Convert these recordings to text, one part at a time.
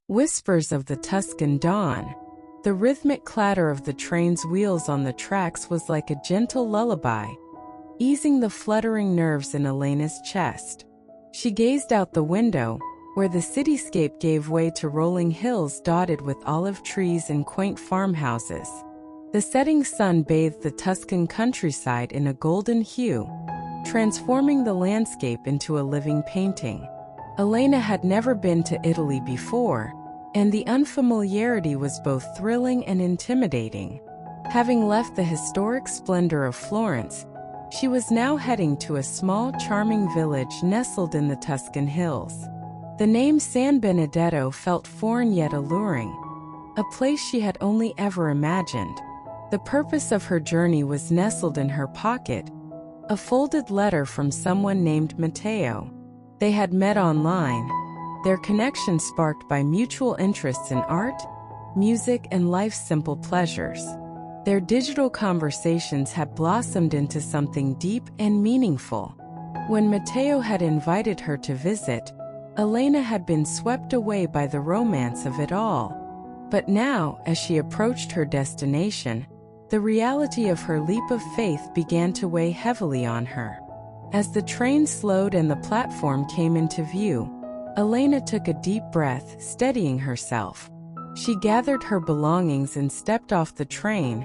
Whispers of the Tuscan dawn. The rhythmic clatter of the train's wheels on the tracks was like a gentle lullaby, easing the fluttering nerves in Elena's chest. She gazed out the window, where the cityscape gave way to rolling hills dotted with olive trees and quaint farmhouses. The setting sun bathed the Tuscan countryside in a golden hue, transforming the landscape into a living painting. Elena had never been to Italy before, and the unfamiliarity was both thrilling and intimidating. Having left the historic splendor of Florence, she was now heading to a small, charming village nestled in the Tuscan hills. The name San Benedetto felt foreign yet alluring, a place she had only ever imagined. The purpose of her journey was nestled in her pocket, a folded letter from someone named Matteo. They had met online, their connection sparked by mutual interests in art, music, and life's simple pleasures. Their digital conversations had blossomed into something deep and meaningful. When Matteo had invited her to visit, Elena had been swept away by the romance of it all. But now, as she approached her destination, the reality of her leap of faith began to weigh heavily on her. As the train slowed and the platform came into view, Elena took a deep breath, steadying herself. She gathered her belongings and stepped off the train,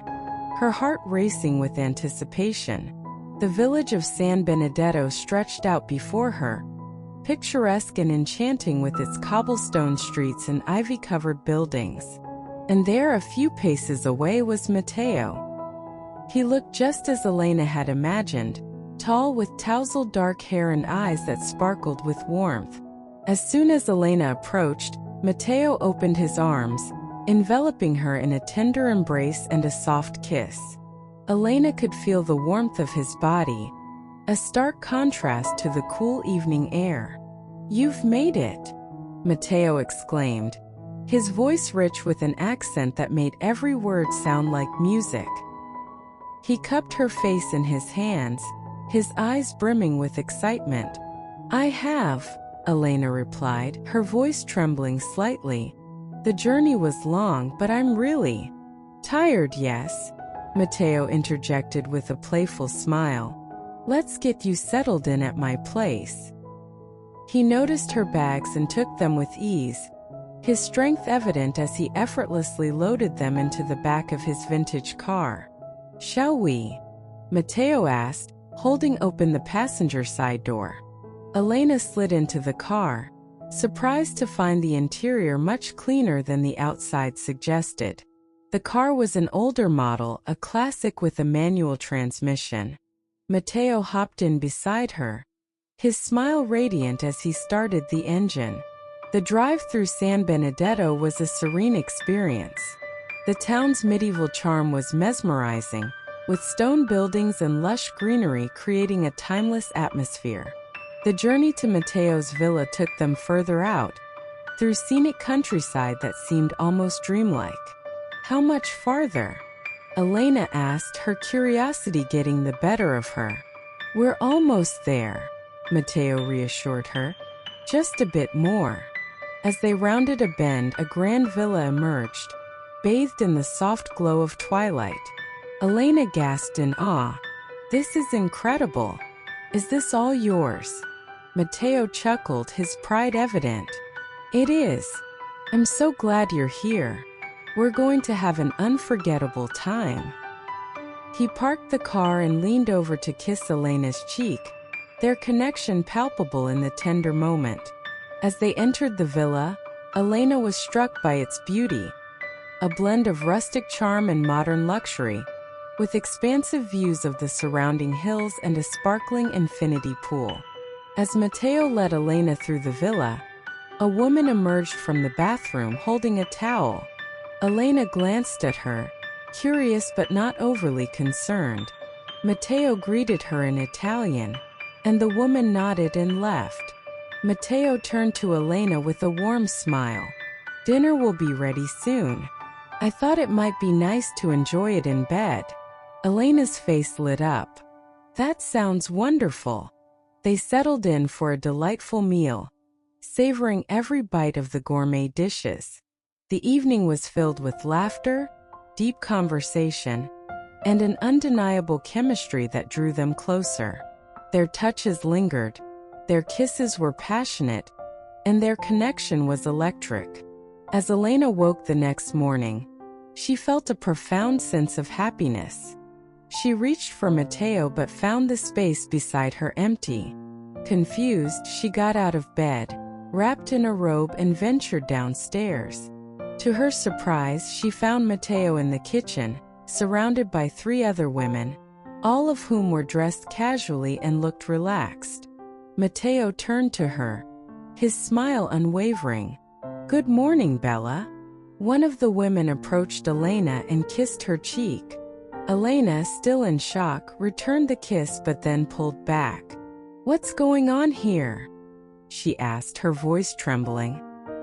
her heart racing with anticipation. The village of San Benedetto stretched out before her, picturesque and enchanting with its cobblestone streets and ivy-covered buildings. And there, a few paces away, was Matteo. He looked just as Elena had imagined, tall with tousled dark hair and eyes that sparkled with warmth. As soon as Elena approached, Matteo opened his arms, enveloping her in a tender embrace and a soft kiss. Elena could feel the warmth of his body, a stark contrast to the cool evening air. "You've made it," Matteo exclaimed, his voice rich with an accent that made every word sound like music. He cupped her face in his hands, his eyes brimming with excitement. "I have," Elena replied, her voice trembling slightly. "The journey was long, but I'm really tired." "Yes," Matteo interjected with a playful smile. "Let's get you settled in at my place." He noticed her bags and took them with ease, his strength evident as he effortlessly loaded them into the back of his vintage car. "Shall we?" Matteo asked, holding open the passenger side door. Elena slid into the car, surprised to find the interior much cleaner than the outside suggested. The car was an older model, a classic with a manual transmission. Matteo hopped in beside her, his smile radiant as he started the engine. The drive through San Benedetto was a serene experience. The town's medieval charm was mesmerizing, with stone buildings and lush greenery creating a timeless atmosphere. The journey to Matteo's villa took them further out, through scenic countryside that seemed almost dreamlike. "How much farther?" Elena asked, her curiosity getting the better of her. "We're almost there," Matteo reassured her. "Just a bit more." As they rounded a bend, a grand villa emerged, bathed in the soft glow of twilight. Elena gasped in awe. "This is incredible. Is this all yours?" Matteo chuckled, his pride evident. "It is. I'm so glad you're here. We're going to have an unforgettable time." He parked the car and leaned over to kiss Elena's cheek, their connection palpable in the tender moment. As they entered the villa, Elena was struck by its beauty, a blend of rustic charm and modern luxury, with expansive views of the surrounding hills and a sparkling infinity pool. As Matteo led Elena through the villa, a woman emerged from the bathroom holding a towel. Elena glanced at her, curious but not overly concerned. Matteo greeted her in Italian, and the woman nodded and left. Matteo turned to Elena with a warm smile. "Dinner will be ready soon. I thought it might be nice to enjoy it in bed." Elena's face lit up. "That sounds wonderful." They settled in for a delightful meal, savoring every bite of the gourmet dishes. The evening was filled with laughter, deep conversation, and an undeniable chemistry that drew them closer. Their touches lingered, their kisses were passionate, and their connection was electric. As Elena woke the next morning, she felt a profound sense of happiness. She reached for Matteo but found the space beside her empty. Confused, she got out of bed, wrapped in a robe, and ventured downstairs. To her surprise, she found Matteo in the kitchen, surrounded by 3 other women, all of whom were dressed casually and looked relaxed. Matteo turned to her, his smile unwavering. "Good morning, Bella." One of the women approached Elena and kissed her cheek. Elena, still in shock, returned the kiss but then pulled back. "What's going on here?" she asked, her voice trembling.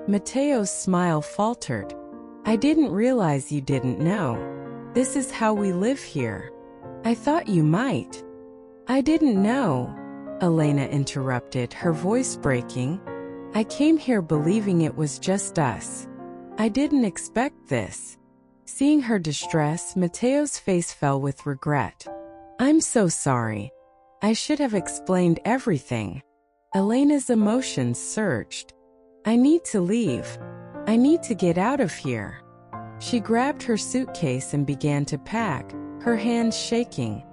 Matteo's smile faltered. "I didn't realize you didn't know. This is how we live here. I thought you might." "I didn't know," Elena interrupted, her voice breaking. "I came here believing it was just us. I didn't expect this." Seeing her distress, Matteo's face fell with regret. "I'm so sorry. I should have explained everything." Elena's emotions surged. "I need to leave. I need to get out of here." She grabbed her suitcase and began to pack, her hands shaking.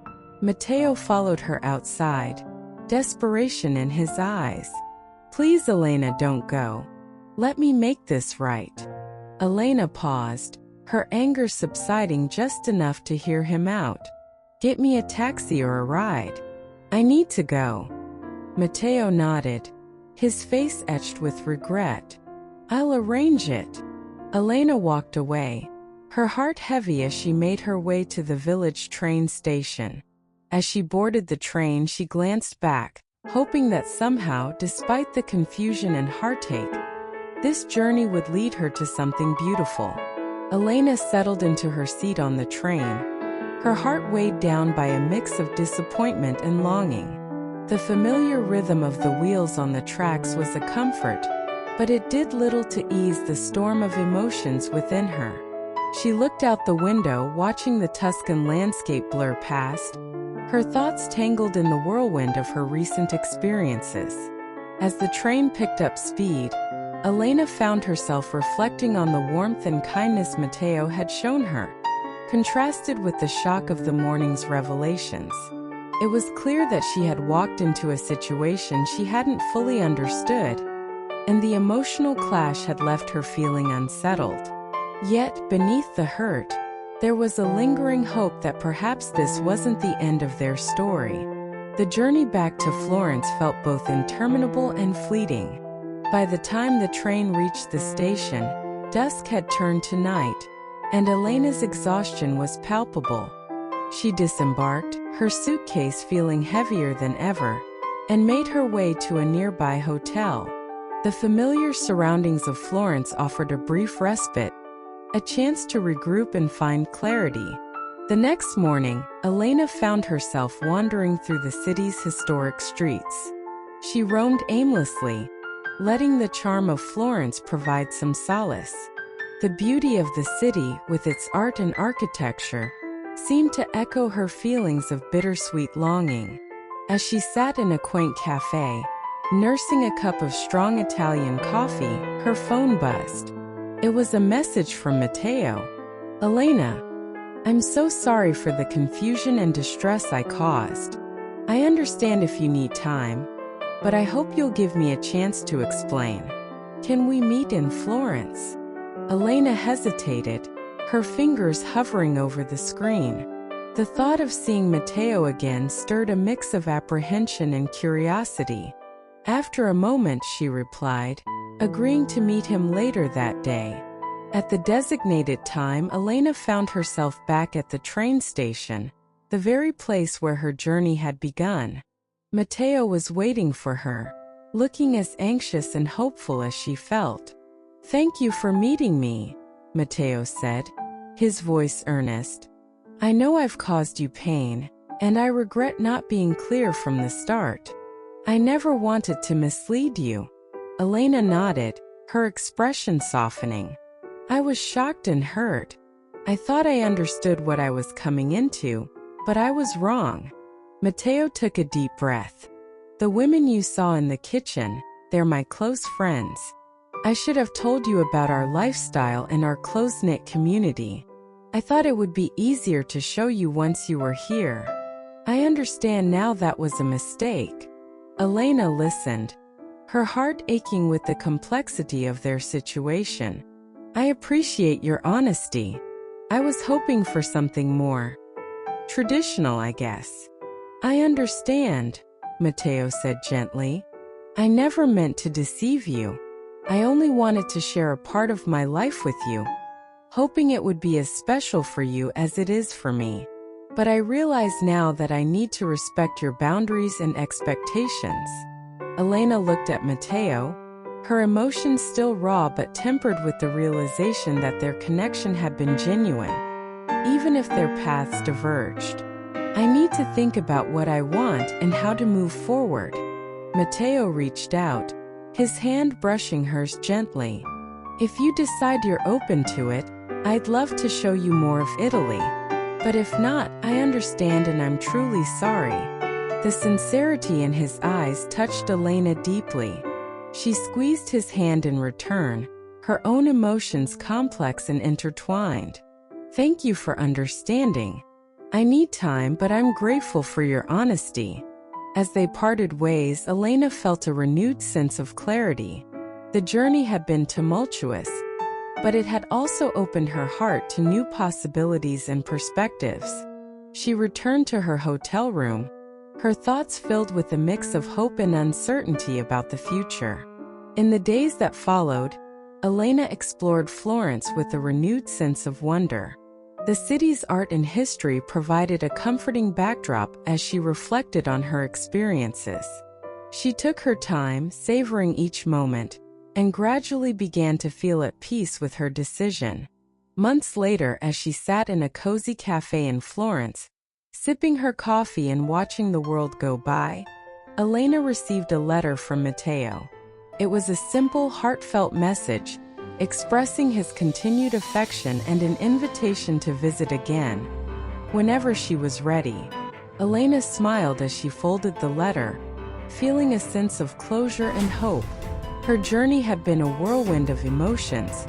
Matteo followed her outside, desperation in his eyes. "Please, Elena, don't go. Let me make this right." Elena paused, her anger subsiding just enough to hear him out. "Get me a taxi or a ride. I need to go." Matteo nodded, his face etched with regret. "I'll arrange it." Elena walked away, her heart heavy as she made her way to the village train station. As she boarded the train, she glanced back, hoping that somehow, despite the confusion and heartache, this journey would lead her to something beautiful. Elena settled into her seat on the train, her heart weighed down by a mix of disappointment and longing. The familiar rhythm of the wheels on the tracks was a comfort, but it did little to ease the storm of emotions within her. She looked out the window, watching the Tuscan landscape blur past, her thoughts tangled in the whirlwind of her recent experiences. As the train picked up speed, Elena found herself reflecting on the warmth and kindness Matteo had shown her, contrasted with the shock of the morning's revelations. It was clear that she had walked into a situation she hadn't fully understood, and the emotional clash had left her feeling unsettled. Yet, beneath the hurt, there was a lingering hope that perhaps this wasn't the end of their story. The journey back to Florence felt both interminable and fleeting. By the time the train reached the station, dusk had turned to night, and Elena's exhaustion was palpable. She disembarked, her suitcase feeling heavier than ever, and made her way to a nearby hotel. The familiar surroundings of Florence offered a brief respite, a chance to regroup and find clarity. The next morning, Elena found herself wandering through the city's historic streets. She roamed aimlessly, letting the charm of Florence provide some solace. The beauty of the city, with its art and architecture, seemed to echo her feelings of bittersweet longing. As she sat in a quaint cafe, nursing a cup of strong Italian coffee, her phone buzzed. It was a message from Matteo. "Elena, I'm so sorry for the confusion and distress I caused. I understand if you need time, but I hope you'll give me a chance to explain. Can we meet in Florence?" Elena hesitated, her fingers hovering over the screen. The thought of seeing Matteo again stirred a mix of apprehension and curiosity. After a moment, she replied, agreeing to meet him later that day. At the designated time, Elena found herself back at the train station, the very place where her journey had begun. Matteo was waiting for her, looking as anxious and hopeful as she felt. "Thank you for meeting me," Matteo said, his voice earnest. "I know I've caused you pain, and I regret not being clear from the start. I never wanted to mislead you." Elena nodded, her expression softening. I was shocked and hurt. I thought I understood what I was coming into, but I was wrong. Matteo took a deep breath. The women you saw in the kitchen, they're my close friends. I should have told you about our lifestyle and our close-knit community. I thought it would be easier to show you once you were here. I understand now that was a mistake. Elena listened, her heart aching with the complexity of their situation. I appreciate your honesty. I was hoping for something more traditional, I guess. I understand, Matteo said gently. I never meant to deceive you. I only wanted to share a part of my life with you, hoping it would be as special for you as it is for me. But I realize now that I need to respect your boundaries and expectations. Elena looked at Matteo, her emotions still raw but tempered with the realization that their connection had been genuine, even if their paths diverged. I need to think about what I want and how to move forward. Matteo reached out, his hand brushing hers gently. If you decide you're open to it, I'd love to show you more of Italy. But if not, I understand and I'm truly sorry. The sincerity in his eyes touched Elena deeply. She squeezed his hand in return, her own emotions complex and intertwined. Thank you for understanding. I need time, but I'm grateful for your honesty. As they parted ways, Elena felt a renewed sense of clarity. The journey had been tumultuous, but it had also opened her heart to new possibilities and perspectives. She returned to her hotel room, her thoughts filled with a mix of hope and uncertainty about the future. In the days that followed, Elena explored Florence with a renewed sense of wonder. The city's art and history provided a comforting backdrop as she reflected on her experiences. She took her time, savoring each moment, and gradually began to feel at peace with her decision. Months later, as she sat in a cozy cafe in Florence, sipping her coffee and watching the world go by, Elena received a letter from Matteo. It was a simple, heartfelt message, expressing his continued affection and an invitation to visit again, whenever she was ready. Elena smiled as she folded the letter, feeling a sense of closure and hope. Her journey had been a whirlwind of emotions,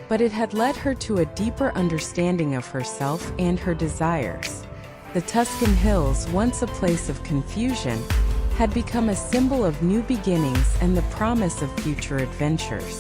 but it had led her to a deeper understanding of herself and her desires. The Tuscan hills, once a place of confusion, had become a symbol of new beginnings and the promise of future adventures.